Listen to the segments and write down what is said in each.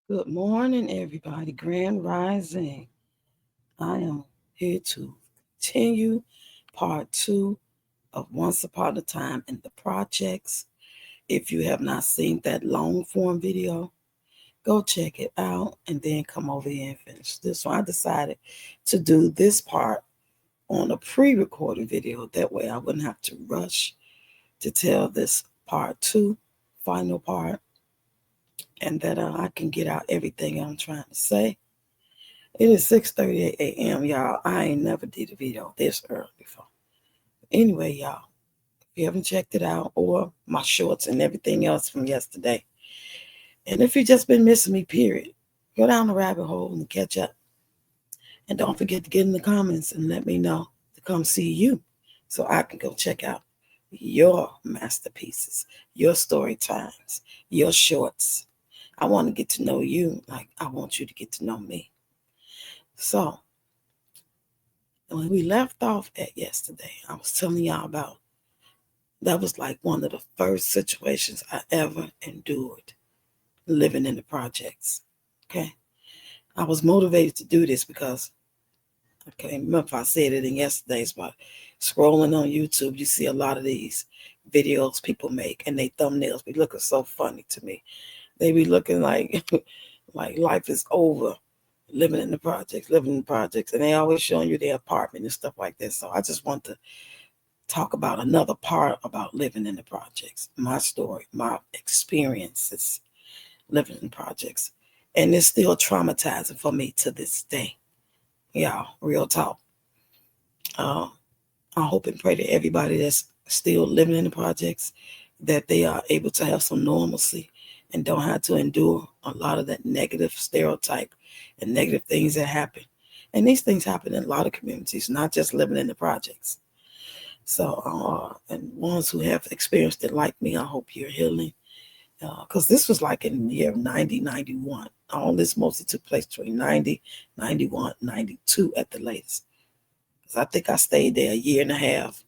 Good morning, everybody. Grand Rising. I am here to continue part two of Once Upon a Time in the Projects. If you have not seen that long form video, go check it out and then come over here and finish this one. I decided to do this part on a pre recorded video. That way I wouldn't have to rush to tell this part two, final part, and that I can get out everything I'm trying to say. It is 6:38 a.m., y'all. I ain't never did a video this early before. Anyway, y'all, if you haven't checked it out, or my shorts and everything else from yesterday, and if you've just been missing me, period, go down the rabbit hole and catch up. And don't forget to get in the comments and let me know to come see you so I can go check out your masterpieces, your story times, your shorts. I want to get to know you like I want you to get to know me. So, when we left off at yesterday, I was telling y'all about that was like one of the first situations I ever endured living in the projects. Okay. I was motivated to do this because I can't remember if I said it in yesterday's, but scrolling on YouTube, you see a lot of these videos people make and they thumbnails be looking so funny to me. They be looking like like life is over, living in the projects, and they always showing you their apartment and stuff like that. So I just want to talk about another part about living in the projects, my story, my experiences living in projects. And it's still traumatizing for me to this day. Y'all, real talk. Uh, I hope and pray that everybody that's still living in the projects, that they are able to have some normalcy and don't have to endure a lot of that negative stereotype and negative things that happen. And these things happen in a lot of communities, not just living in the projects. So, and ones who have experienced it like me, I hope you're healing. Because this was like in the year of 90, 91. All this mostly took place between 90, 91, 92 at the latest. Because I think I stayed there a year and a half,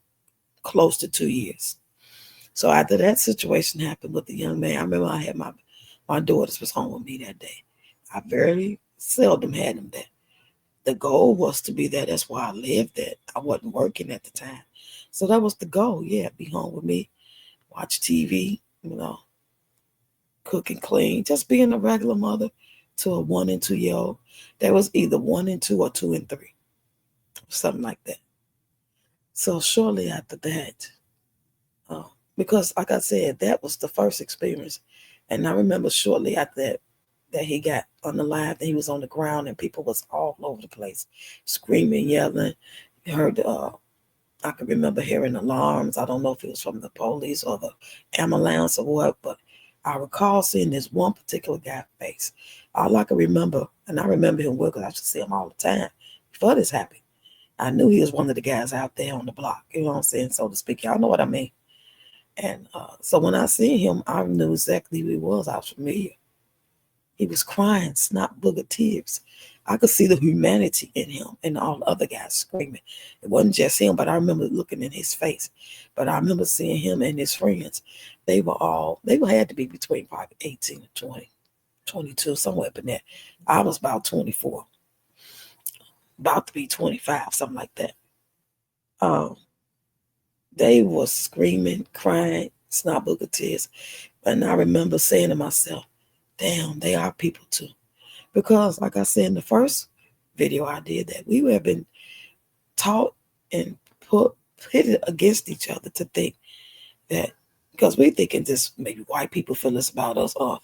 close to 2 years. So after that situation happened with the young man, I remember I had my daughters was home with me that day. I very seldom had them there. The goal was to be there. That's why I lived there. I wasn't working at the time. So that was the goal. Yeah, be home with me, watch TV, cook and clean, just being a regular mother to a 1 and 2 year old. That was either 1 and 2 or 2 and 3, something like that. So shortly after that, uh, because like I said, that was the first experience. And I remember shortly after that he got on the live and he was on the ground and people was all over the place screaming, yelling. You heard I can remember hearing alarms. I don't know if it was from the police or the ambulance or what, but I recall seeing this one particular guy's face. All I can remember, and I remember him well because I used to see him all the time before this happened. I knew he was one of the guys out there on the block, you know what I'm saying, so to speak. Y'all know what I mean. And so when I seen him, I knew exactly who he was. I was familiar. He was crying, snot booger tears. I could see the humanity in him and all the other guys screaming. It wasn't just him, but I remember looking in his face. But I remember seeing him and his friends. Had to be between probably 18 and 20, 22, somewhere up in there. I was about 24, about to be 25, something like that. Um, they were screaming, crying, snot booger tears. And I remember saying to myself, damn, they are people too. Because, like I said in the first video I did, that we have been taught and pitted against each other to think that, because we thinking this maybe white people feel this about us, or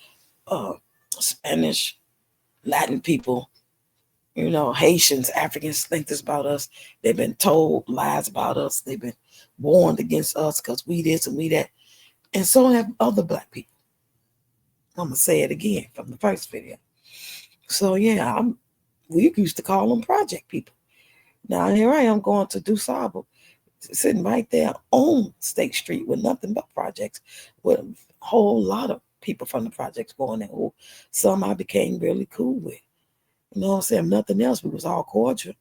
Spanish, Latin people, Haitians, Africans think this about us. They've been told lies about us. They've been warned against us because we this and we that. And so have other black people. I'm going to say it again from the first video. So, yeah, we used to call them project people. Now, here I am going to DuSable, sitting right there on State Street with nothing but projects, with a whole lot of people from the projects going there. Who some I became really cool with. You know what I'm saying? Nothing else. We was all cordial,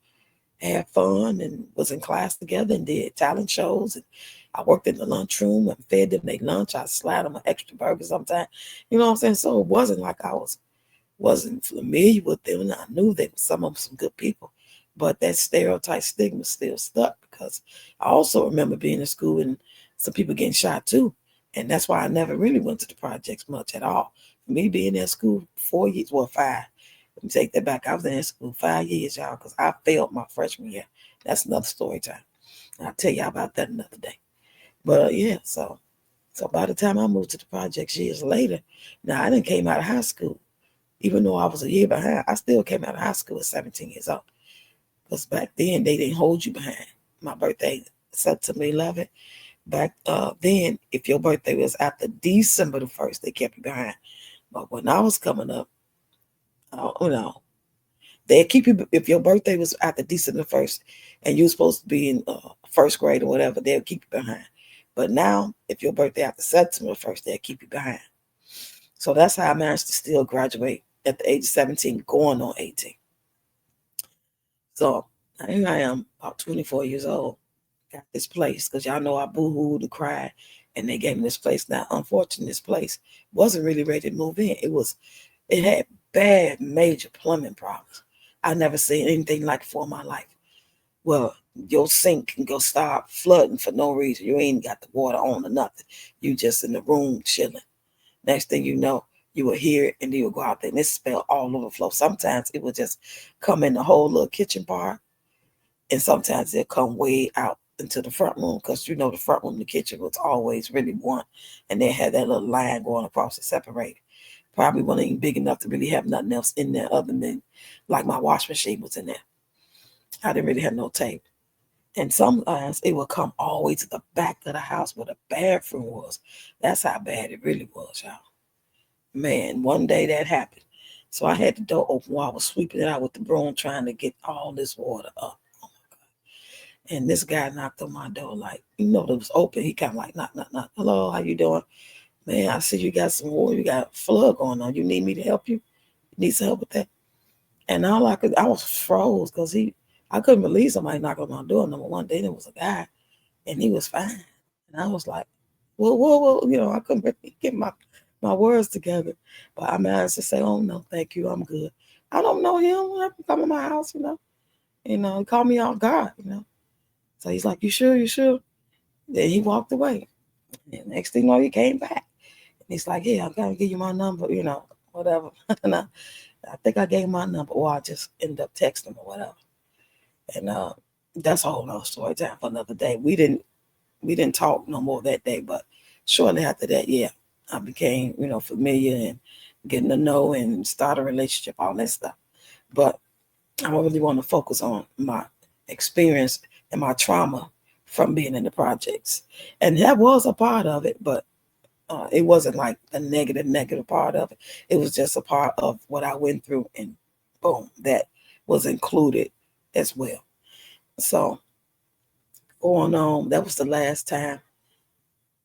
had fun, and was in class together and did talent shows. And I worked in the lunchroom and fed them their lunch. I slide them an extra burger sometimes. You know what I'm saying? So it wasn't like I was wasn't familiar with them, and I knew they were some of them some good people, but that stereotype stigma still stuck because I also remember being in school and some people getting shot too, and that's why I never really went to the projects much at all. For me being in school 4 years, well 5. Let me take that back. I was in school 5 years, y'all, because I failed my freshman year. That's another story time. I'll tell y'all about that another day. But yeah, so by the time I moved to the projects years later, now I didn't came out of high school. Even though I was a year behind, I still came out of high school at 17 years old. Because back then they didn't hold you behind. My birthday, September 11th. Back then, if your birthday was after December the 1st, they kept you behind. But when I was coming up, they keep you, if your birthday was after December 1st and you were supposed to be in first grade or whatever, they'll keep you behind. But now, if your birthday after September 1st, they'll keep you behind. So that's how I managed to still graduate at the age of 17, going on 18. So here I am, about 24 years old, got this place, because y'all know I boo-hooed and cried, and they gave me this place. Now, unfortunately, this place wasn't really ready to move in. It had bad, major plumbing problems. I never seen anything like it for my life. Well, your sink can go start flooding for no reason. You ain't got the water on or nothing. You just in the room chilling. Next thing you know, you will hear it and you will go out there and it smell all over the floor. Sometimes it will just come in the whole little kitchen part, and sometimes it'll come way out into the front room, because you know the front room and the kitchen was always really one, and they had that little line going across to separate. Probably wasn't even big enough to really have nothing else in there other than like my wash machine was in there. I didn't really have no tape. And sometimes it would come all the way to the back of the house where the bathroom was. That's how bad it really was, y'all. Man, one day that happened. So I had the door open while I was sweeping it out with the broom, trying to get all this water up. Oh my God. And this guy knocked on my door, like, it was open. He kind of like, knock, knock, knock. Hello, how you doing? Man, I see you got some water. You got a flood going on. You need me to help you? You need some help with that? And I was froze because I couldn't believe somebody knocked on my door. Number one, then it was a guy, and he was fine. And I was like, whoa, I couldn't really get my words together. But I managed to say, oh, no, thank you, I'm good. I don't know him. Come in my house, and call me off guard. So he's like, you sure? Then he walked away. And next thing you know, he came back. And he's like, yeah, I'm going to give you my number, whatever. And I think I gave him my number, or I just ended up texting him or whatever. And that's a whole nother story time for another day. We didn't talk no more that day, but shortly after that, yeah, I became, familiar and getting to know and start a relationship, all that stuff. But I really want to focus on my experience and my trauma from being in the projects. And that was a part of it, but it wasn't like the negative part of it. It was just a part of what I went through, and boom, that was included as well. So going on, that was the last time,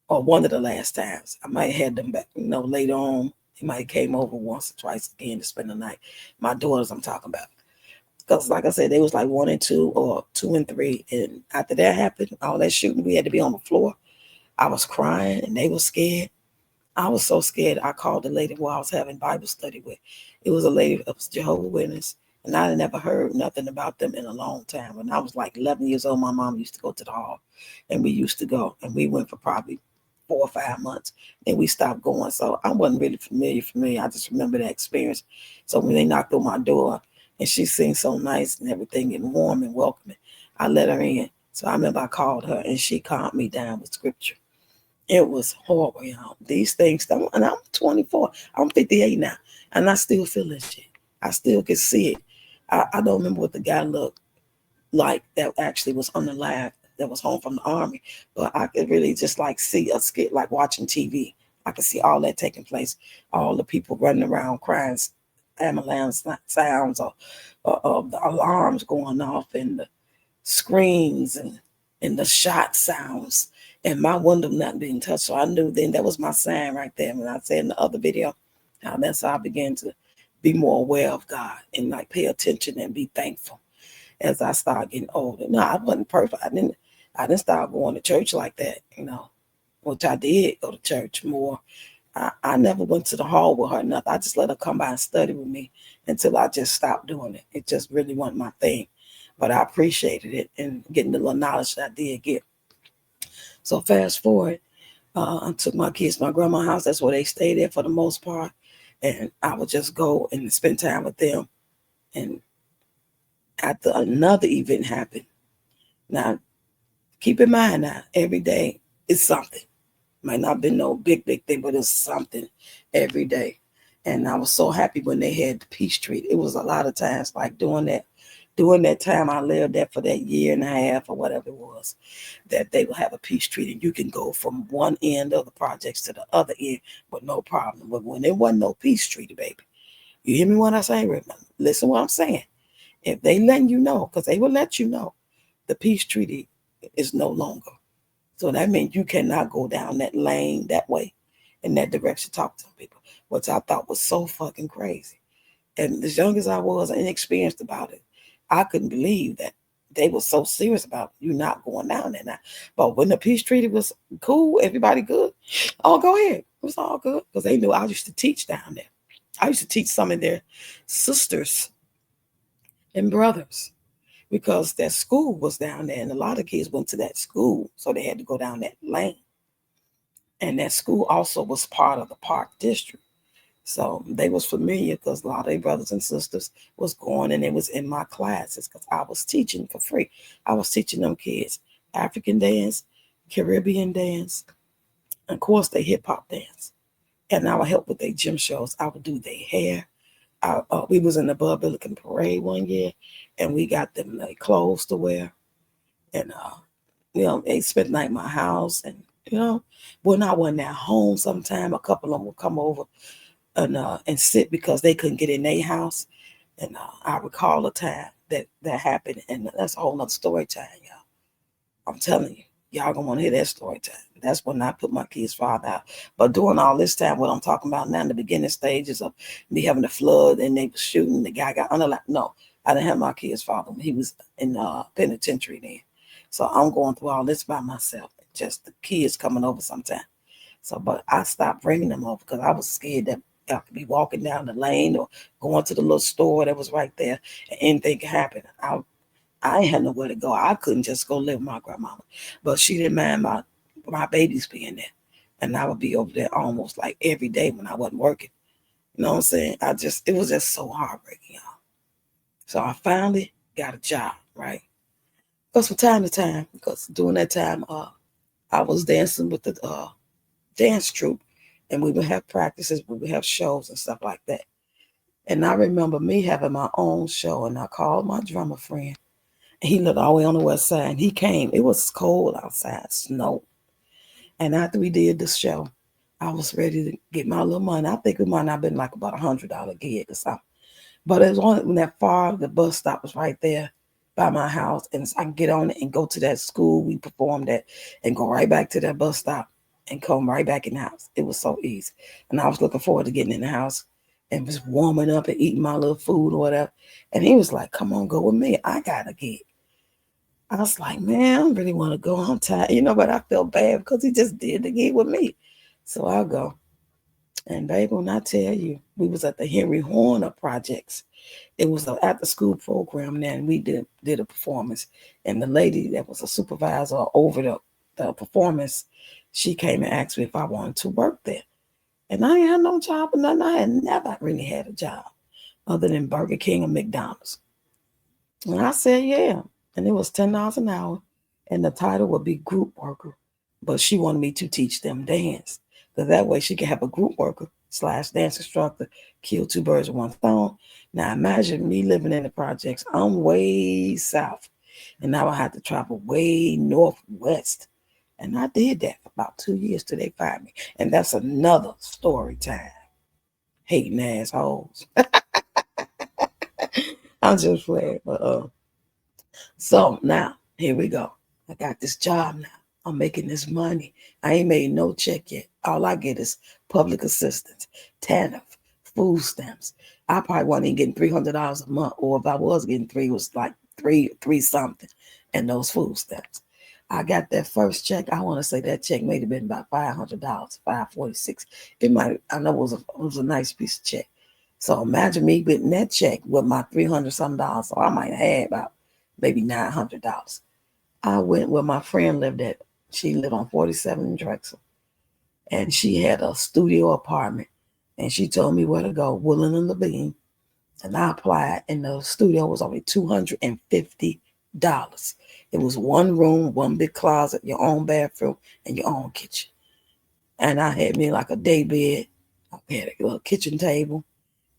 or one of the last times. I might have had them back, later on. He might have came over once or twice again to spend the night. My daughters I'm talking about. Because like I said, they was like 1 and 2 or 2 and 3. And after that happened, all that shooting, we had to be on the floor. I was crying and they were scared. I was so scared. I called the lady who I was having Bible study with. It was a lady that was Jehovah's Witness. And I had never heard nothing about them in a long time. When I was like 11 years old, my mom used to go to the hall. And we used to go. And we went for probably 4 or 5 months. Then we stopped going. So I wasn't really familiar. I just remember that experience. So when they knocked on my door and she seemed so nice and everything and warm and welcoming, I let her in. So I remember I called her and she calmed me down with scripture. It was horrible, y'all. These things, and I'm 24. I'm 58 now, and I still feel this shit. I still can see it. I don't remember what the guy looked like that actually was on the live that was home from the army, but I could really just like see a skit, like watching TV. I could see all that taking place, all the people running around crying, ambulance sounds, or the alarms going off, and the screams and the shot sounds, and my window not being touched. So I knew then that was my sign right there. When I said in the other video, that's how I began to be more aware of God and like pay attention and be thankful as I started getting older. No, I wasn't perfect. I didn't start going to church like that, which I did go to church more. I never went to the hall with her, nothing. I just let her come by and study with me until I just stopped doing it. It just really wasn't my thing. But I appreciated it and getting the little knowledge that I did get. So fast forward, I took my kids to my grandma's house. That's where they stayed at for the most part. And I would just go and spend time with them. And after another event happened, now keep in mind now, every day is something. Might not been no big thing, but it's something every day. And I was so happy when they had the peace treaty. It was a lot of times like during that time I lived there for that year and a half or whatever it was, that they will have a peace treaty. And you can go from one end of the projects to the other end with no problem. But when there wasn't no peace treaty, baby, you hear me when I say, remember, listen what I'm saying. If they letting you know, because they will let you know, the peace treaty is no longer. So that means you cannot go down that lane that way in that direction, talk to people, which I thought was so fucking crazy. And as young as I was and inexperienced about it, I couldn't believe that they were so serious about you not going down there now. But when the peace treaty was cool, everybody good, oh, go ahead. It was all good because they knew I used to teach down there. I used to teach some of their sisters and brothers because that school was down there and a lot of kids went to that school. So they had to go down that lane. And that school also was part of the park district. So they was familiar because a lot of their brothers and sisters was going and it was in my classes because I was teaching for free. I was teaching them kids African dance, Caribbean dance, and of course they hip hop dance. And I would help with their gym shows. I would do their hair. We was in the Bud Billiken Parade one year and we got them like clothes to wear. And they spent the night in my house and when I wasn't at home sometime, a couple of them would come over and sit because they couldn't get in their house. And I recall a time that happened, and that's a whole nother story time, y'all. I'm telling you, y'all gonna want to hear that story time. That's when I put my kid's father out. But during all this time, what I'm talking about now, in the beginning stages of me having the flood and they were shooting, the guy got underlined. No, I didn't have my kid's father. He was in penitentiary then. So I'm going through all this by myself. Just the kids coming over sometime. So, but I stopped bringing them over because I was scared that I could be walking down the lane or going to the little store that was right there and anything could happen. I ain't had nowhere to go. I couldn't just go live with my grandmama. But she didn't mind my babies being there. And I would be over there almost like every day when I wasn't working. You know what I'm saying? It was just so heartbreaking, y'all. So I finally got a job, right? Because from time to time, because during that time, I was dancing with the dance troupe, and we would have practices, we would have shows and stuff like that. And I remember me having my own show, and I called my drummer friend. And he lived all the way on the west side, and he came. It was cold outside, snow. And after we did the show, I was ready to get my little money. I think it might not have been like about $100 gig or something. But it was only that far, the bus stop was right there by my house. And I can get on it and go to that school we performed at and go right back to that bus stop and come right back in the house. It was so easy. And I was looking forward to getting in the house and just warming up and eating my little food or whatever. And he was like, come on, go with me. I got to get. I was like, man, I don't really want to go. I'm tired. But I felt bad because he just did the gig with me. So I'll go. And baby, when I tell you, we was at the Henry Horner Projects. It was an after-school program there, and we did a performance. And the lady that was a supervisor over the performance, she came and asked me if I wanted to work there. And I ain't had no job or nothing. I had never really had a job other than Burger King and McDonald's. And I said, yeah. And it was $10 an hour. And the title would be group worker. But she wanted me to teach them dance. Because that way she could have a group worker / dance instructor, kill two birds with one stone. Now imagine me living in the projects. I'm way south. And now I had to travel way northwest. And I did that for about 2 years till they fired me. And that's another story time. Hating assholes. I'm just playing. But so now, here we go. I got this job now. I'm making this money. I ain't made no check yet. All I get is public assistance, TANF, food stamps. I probably wasn't even getting $300 a month, or if I was getting three, it was like three something, and those food stamps. I got that first check. I want to say that check may have been about $500, $546. I know it was a nice piece of check. So imagine me getting that check with my $300 something dollars. So I might have had about maybe $900. I went where my friend lived at. She lived on 47 in Drexel, and she had a studio apartment. And she told me where to go, Woodland and Levine. And I applied, and the studio was only $250. It was one room, one big closet, your own bathroom, and your own kitchen. And I had me like a day bed. I had a little kitchen table,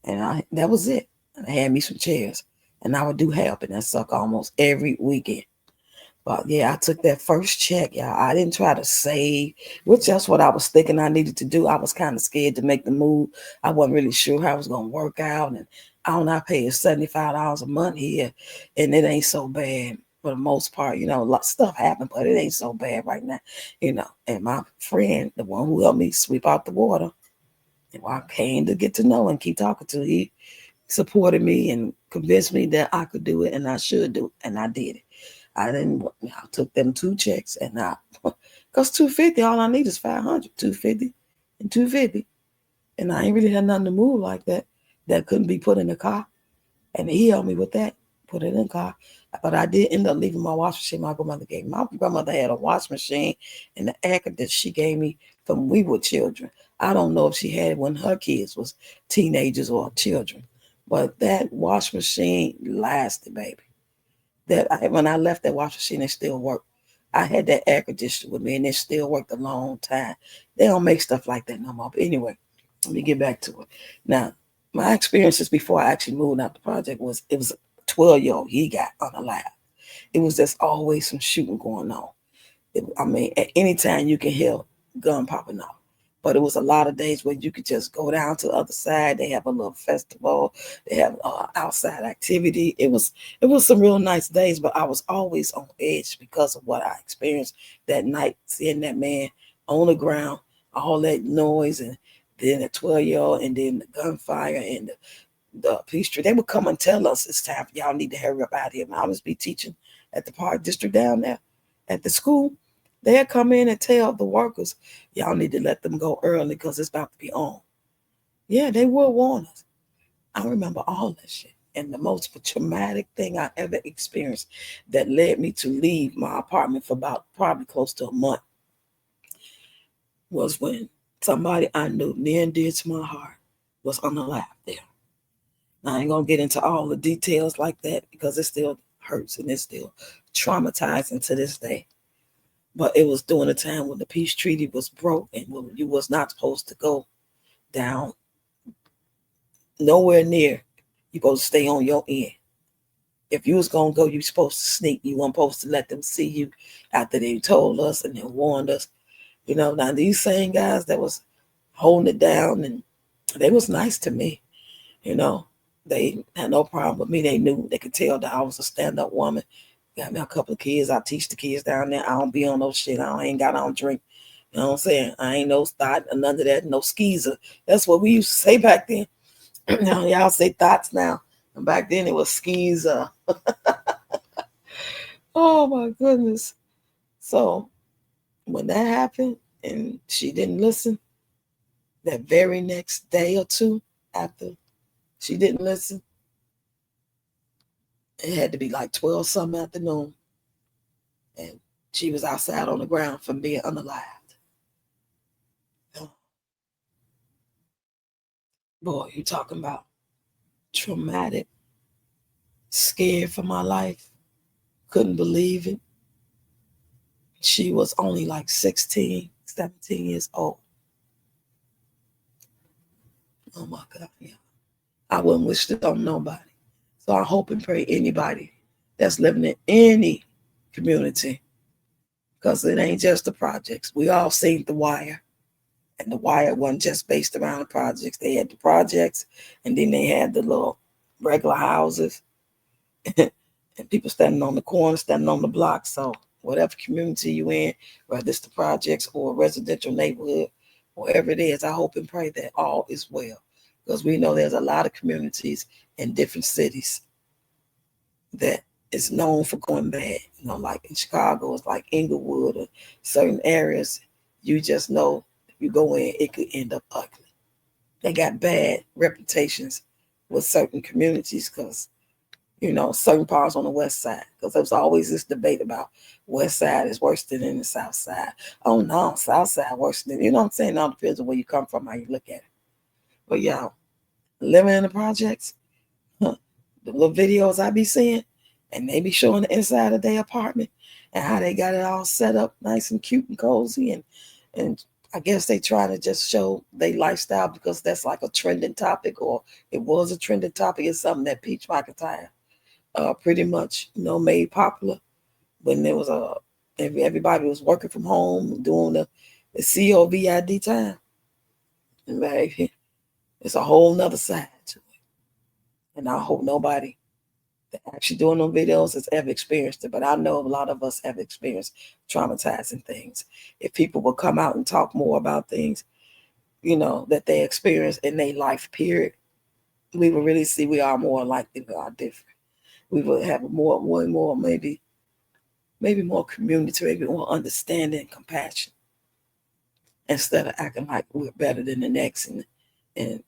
and that was it. And I had me some chairs, and I would do help, and that suck almost every weekend. But yeah, I took that first check, y'all. I didn't try to save, which that's what I was thinking I needed to do. I was kind of scared to make the move. I wasn't really sure how it was going to work out. And I don't know, I paid $75 a month here, and it ain't so bad for the most part. A lot of stuff happened, but it ain't so bad right now. And my friend, the one who helped me sweep out the water, and I came to get to know and keep talking to, he supported me and convinced me that I could do it and I should do it, and I did it. I took them 2 checks, and because $250, all I need is $500, $250 and $250. And I ain't really had nothing to move like that couldn't be put in the car. And he helped me with that, put it in the car. But I did end up leaving my wash machine my grandmother gave me. My grandmother had a wash machine and the acre that she gave me from we were children. I don't know if she had it when her kids was teenagers or children. But that wash machine lasted, baby. When I left that wash machine, it still worked. I had that air conditioner with me, and it still worked a long time. They don't make stuff like that no more. But anyway, let me get back to it. Now, my experiences before I actually moved out the project it was a 12-year-old he got unalive. It was just always some shooting going on. At any time you can hear gun popping off. But it was a lot of days where you could just go down to the other side. They have a little festival. They have outside activity. It was some real nice days, but I was always on edge because of what I experienced that night, seeing that man on the ground, all that noise, and then the 12-year-old, and then the gunfire and the police. They would come and tell us it's time. Y'all need to hurry up out here. And I was be teaching at the park district down there at the school. They'd come in and tell the workers, y'all need to let them go early because it's about to be on. Yeah, they will warn us. I remember all that shit. And the most traumatic thing I ever experienced that led me to leave my apartment for about probably close to a month was when somebody I knew near and dear to my heart was unalive there. Now, I ain't going to get into all the details like that because it still hurts and it's still traumatizing to this day. But it was during a time when the peace treaty was broke and when you was not supposed to go down nowhere near. You're supposed to stay on your end. If you was going to go, you supposed to sneak. You weren't supposed to let them see you after they told us and they warned us. Now these same guys that was holding it down, and they was nice to me. They had no problem with me. They knew, they could tell that I was a stand-up woman. Got me a couple of kids. I teach the kids down there. I don't be on no shit. I ain't got on drink. You know what I'm saying? I ain't no thought or none of that. No skeezer. That's what we used to say back then. Now y'all say thoughts now. And back then it was skeezer. Oh my goodness. So when that happened and she didn't listen, that very next day or two after she didn't listen, it had to be like 12 something afternoon. And she was outside on the ground from being unalived. Boy, you talking about traumatic, scared for my life. Couldn't believe it. She was only like 16, 17 years old. Oh my God, yeah. I wouldn't wish this on nobody. So I hope and pray anybody that's living in any community, because it ain't just the projects. We all seen The Wire. And The Wire wasn't just based around the projects. They had the projects, and then they had the little regular houses, and people standing on the corner, standing on the block. So whatever community you in, whether it's the projects or residential neighborhood, wherever it is, I hope and pray that all is well. Because we know there's a lot of communities in different cities that is known for going bad. Like in Chicago, it's like Inglewood or certain areas. You just know if you go in, it could end up ugly. They got bad reputations with certain communities because, certain parts on the west side. Because there's always this debate about west side is worse than in the south side. Oh no, south side worse than, you know what I'm saying? It all depends on where you come from, how you look at it. But y'all, living in the projects, the little videos I be seeing, and they be showing the inside of their apartment and how they got it all set up nice and cute and cozy, and I guess they try to just show their lifestyle because that's like a trending topic, or it was a trending topic. It's something that Peach McIntyre pretty much made popular when there was everybody was working from home doing the COVID time. And baby, it's a whole nother side to it. And I hope nobody that actually doing them videos has ever experienced it. But I know a lot of us have experienced traumatizing things. If people will come out and talk more about things, that they experience in their life period, we will really see we are more alike than we are different. We will have more, maybe more community, maybe more understanding, compassion, instead of acting like we're better than the next and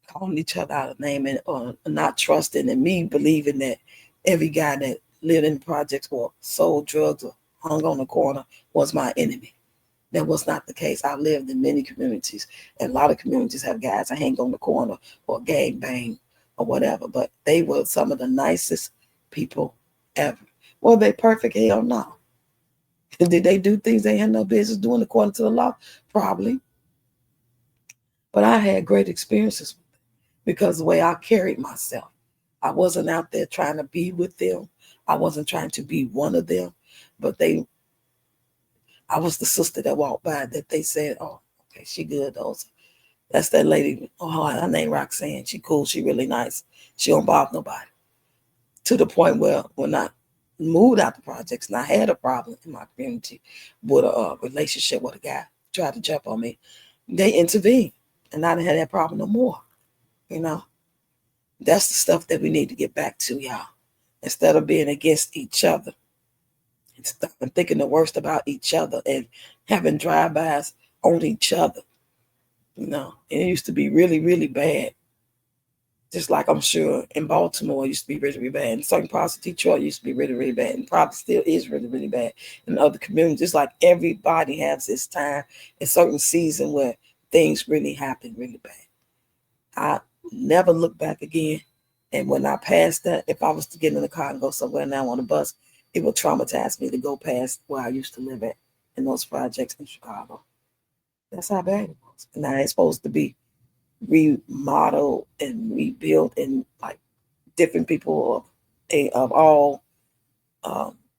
calling each other out of name or not trusting, and me believing that every guy that lived in the projects or sold drugs or hung on the corner was my enemy. That was not the case. I lived in many communities, and a lot of communities have guys that hang on the corner or gang bang or whatever, but they were some of the nicest people ever. Were they perfect? Hell no. Did they do things they had no business doing according to the law? Probably. But I had great experiences because the way I carried myself. I wasn't out there trying to be with them. I wasn't trying to be one of them, but I was the sister that walked by that they said, oh, okay, she good though. That's that lady. Oh, her name Roxanne. She cool. She really nice. She don't bother nobody. To the point where when I moved out the projects and I had a problem in my community with a relationship with a guy tried to jump on me, they intervened, and I didn't have that problem no more. That's the stuff that we need to get back to, y'all. Instead of being against each other and thinking the worst about each other and having drive-bys on each other. It used to be really, really bad. Just like I'm sure in Baltimore, it used to be really, really bad. In certain parts of Detroit, it used to be really, really bad. And probably still is really, really bad in other communities. Just like everybody has this time, a certain season where things really happen really bad. I never look back again. And when I passed that, if I was to get in the car and go somewhere now on a bus, it would traumatize me to go past where I used to live at in those projects in Chicago. That's how bad it was. And now it's supposed to be remodeled and rebuilt, and like different people of all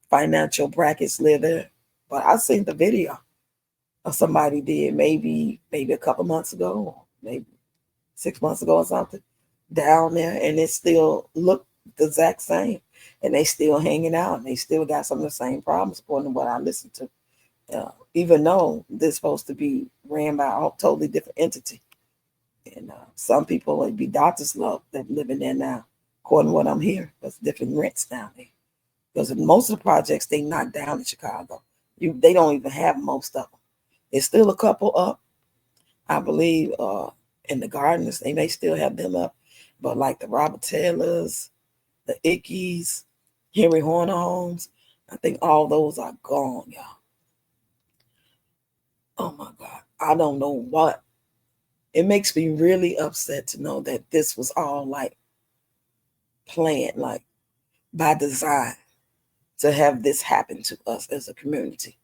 financial brackets live there. But I seen the video of somebody did maybe a couple months ago, or maybe 6 months ago or something, down there, and it still looked the exact same, and they still hanging out, and they still got some of the same problems according to what I listened to. Even though this is supposed to be ran by a totally different entity. And some people would be doctors love that live in there now, according to what I'm hearing. There's different rents down there. Because most of the projects they knocked down in Chicago, they don't even have most of them. There's still a couple up, I believe, in the Gardens. They may still have them up, but like the Robert Taylors, the Ickeys, Henry Horner homes, I think all those are gone, y'all. Oh my God, I don't know what. It makes me really upset to know that this was all like planned, like by design, to have this happen to us as a community.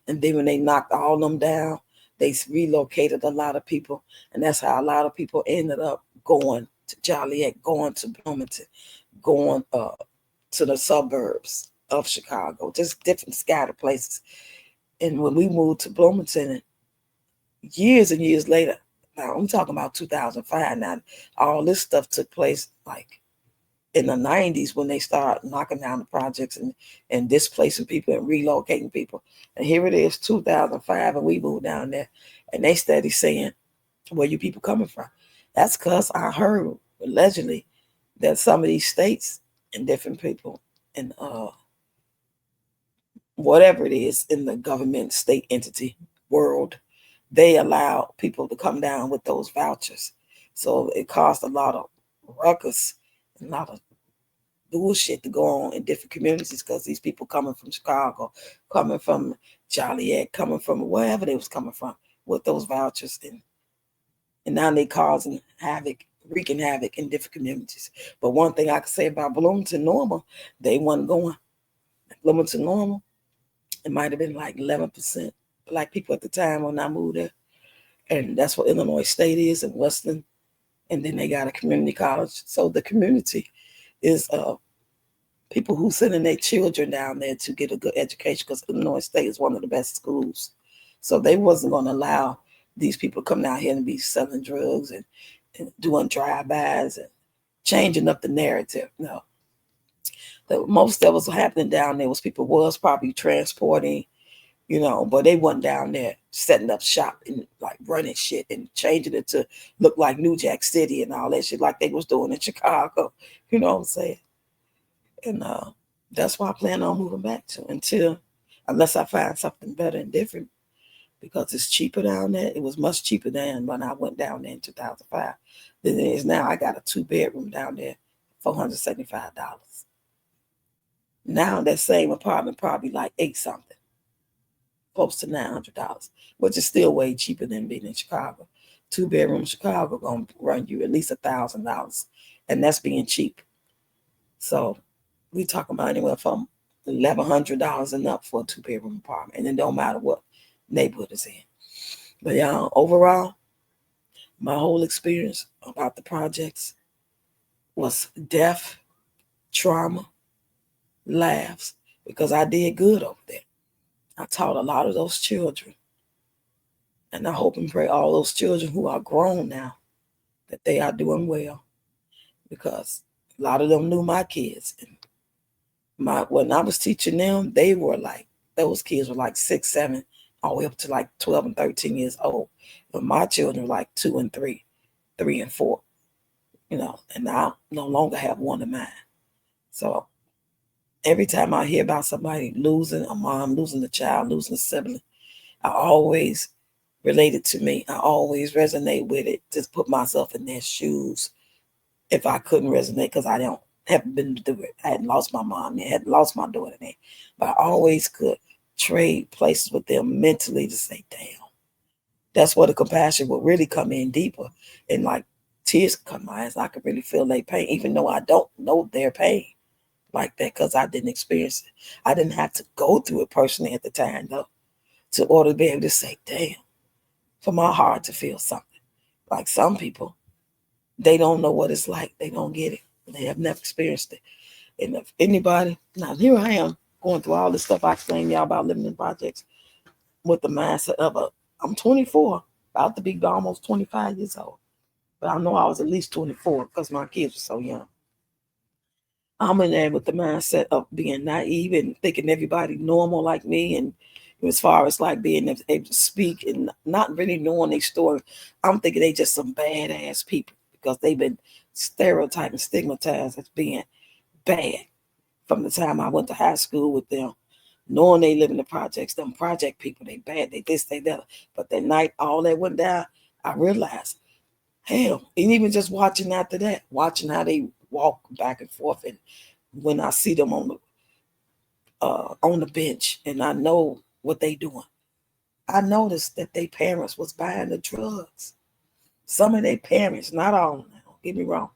And then when they knocked all of them down, they relocated a lot of people. And that's how a lot of people ended up going to Joliet, going to Bloomington, going to the suburbs of Chicago, just different scattered places. And when we moved to Bloomington, years and years later, now I'm talking about 2005 now, all this stuff took place like in the 90s when they started knocking down the projects and displacing people and relocating people. And here it is, 2005, and we moved down there, and they steady saying, where you people coming from? That's because I heard allegedly that some of these states and different people and whatever it is in the government, state entity world, they allow people to come down with those vouchers. So it caused a lot of ruckus, a lot of bullshit to go on in different communities because these people coming from Chicago, coming from Joliet, coming from wherever they was coming from with those vouchers, and now they causing havoc, wreaking havoc in different communities. But one thing I can say about Bloomington Normal, they wasn't going. Bloomington Normal, it might have been like 11% black people at the time when I moved there. And that's what Illinois State is in Western. And then they got a community college. So the community is people who sending their children down there to get a good education because Illinois State is one of the best schools. So they wasn't going to allow these people to come down here and be selling drugs and doing drive-bys and changing up the narrative. No. Most that was happening down there was people was probably transporting, but they wasn't down there setting up shop and like running shit and changing it to look like New Jack City and all that shit like they was doing in Chicago. You know what I'm saying? And that's why I plan on moving back to unless I find something better and different because it's cheaper down there. It was much cheaper than when I went down there in 2005 than it is now. I got a 2-bedroom down there, $475. Now that same apartment probably like $8-something, close to $900, which is still way cheaper than being in Chicago. 2-bedroom Chicago gonna run you at least $1,000, and that's being cheap. So we talking about anywhere from $1,100 and up for a 2-bedroom apartment, and it don't matter what neighborhood it's in. But y'all, overall, my whole experience about the projects was death, trauma, laughs, because I did good over there. I taught a lot of those children. And I hope and pray all those children who are grown now, that they are doing well. Because a lot of them knew my kids. And when I was teaching them, those kids were like 6, 7, all the way up to like 12 and 13 years old. But my children were like 2 and 3, 3 and 4, and I no longer have one of mine. So every time I hear about somebody losing a mom, losing a child, losing a sibling, I always relate it to me. I always resonate with it. Just put myself in their shoes if I couldn't resonate because I haven't been through it. I hadn't lost my mom. I hadn't lost my daughter there. But I always could trade places with them mentally to say, damn. That's where the compassion will really come in deeper. And like tears come to my eyes. I could really feel their pain, even though I don't know their pain like that because I didn't experience it. I didn't have to go through it personally at the time, though, to order to be able to say, damn, for my heart to feel something. Like some people, they don't know what it's like. They don't get it. They have never experienced it. And if anybody, now here I am going through all this stuff I explained y'all about living in projects with the mindset of I'm 24, about to be almost 25 years old. But I know I was at least 24 because my kids were so young. I'm in there with the mindset of being naive and thinking everybody normal like me, and as far as like being able to speak and not really knowing their story, I'm thinking they just some badass people because they've been stereotyped and stigmatized as being bad from the time I went to high school with them, knowing they live in the projects. Them project people, they bad, they this, they that. But that night, all that went down, I realized, hell, and even just watching after that, watching how they walk back and forth, and when I see them on the bench, and I know what they doing, I noticed that their parents was buying the drugs. Some of their parents, not all now, don't get me wrong.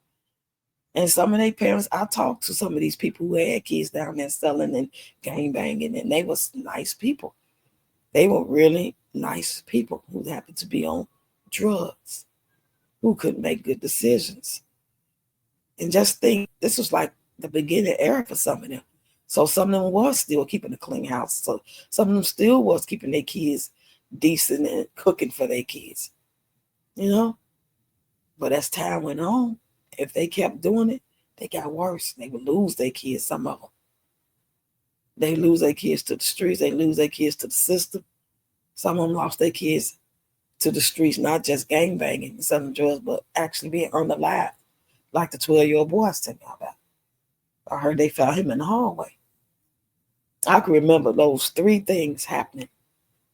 And some of their parents, I talked to some of these people who had kids down there selling and gang banging, and they was nice people. They were really nice people who happened to be on drugs, who couldn't make good decisions. And just think, this was like the beginning era for some of them. So some of them was still keeping a clean house. So some of them still was keeping their kids decent and cooking for their kids, But as time went on, if they kept doing it, they got worse. They would lose their kids, some of them. They lose their kids to the streets. They lose their kids to the system. Some of them lost their kids to the streets, not just gang banging and selling drugs, but actually being unalive, like the 12-year-old boy I was telling y'all about. I heard they found him in the hallway. I can remember those three things happening.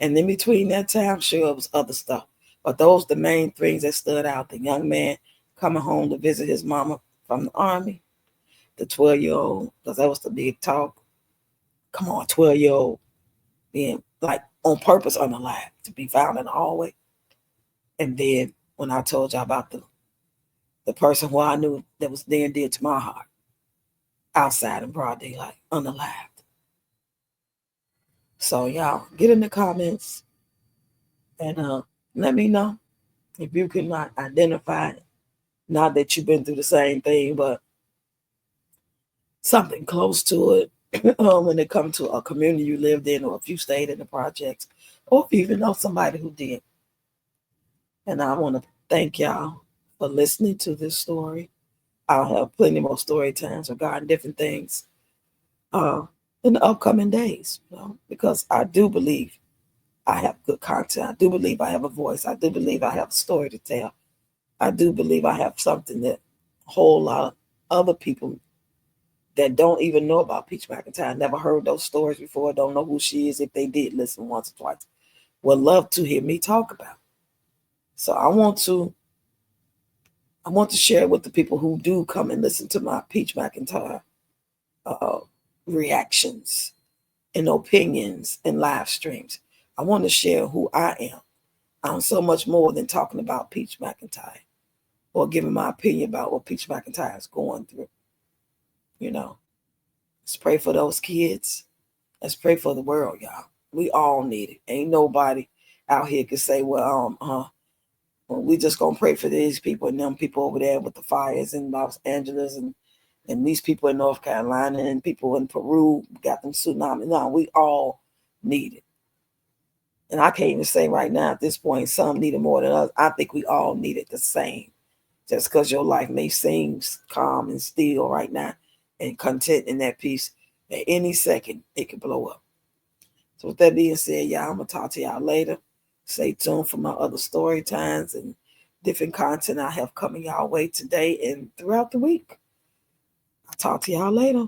And in between that time, sure, it was other stuff. But those the main things that stood out. The young man coming home to visit his mama from the army. The 12-year-old, because that was the big talk. Come on, 12-year-old being like on purpose unalive to be found in the hallway. And then when I told y'all about the person who I knew that was there and dear to my heart, outside in broad daylight, unalived. So y'all get in the comments and let me know if you can not identify it. Not that you've been through the same thing, but something close to it when it comes to a community you lived in, or if you stayed in the projects, or if you even know somebody who did. And I want to thank y'all for listening to this story. I'll have plenty more story times regarding different things uh, in the upcoming days, because I do believe I have good content. I do believe I have a voice. I do believe I have a story to tell. I do believe I have something that a whole lot of other people that don't even know about Peach McIntyre, never heard those stories before, don't know who she is, if they did listen once or twice, would love to hear me talk about. So I want to share with the people who do come and listen to my Peach McIntyre reactions and opinions and live streams. I want to share who I am. I'm so much more than talking about Peach McIntyre or giving my opinion about what Peach McIntyre is going through. Let's pray for those kids. Let's pray for the world, y'all. We all need it. Ain't nobody out here can say, well, we just gonna pray for these people and them people over there with the fires in Los Angeles and these people in North Carolina and people in Peru got them tsunami. No, we all need it. And I can't even say right now at this point, some need it more than others. I think we all need it the same. Just because your life may seem calm and still right now and content in that peace, at any second, it could blow up. So with that being said, y'all, I'm going to talk to y'all later. Stay tuned for my other story times and different content I have coming y'all way today and throughout the week. I'll talk to y'all later.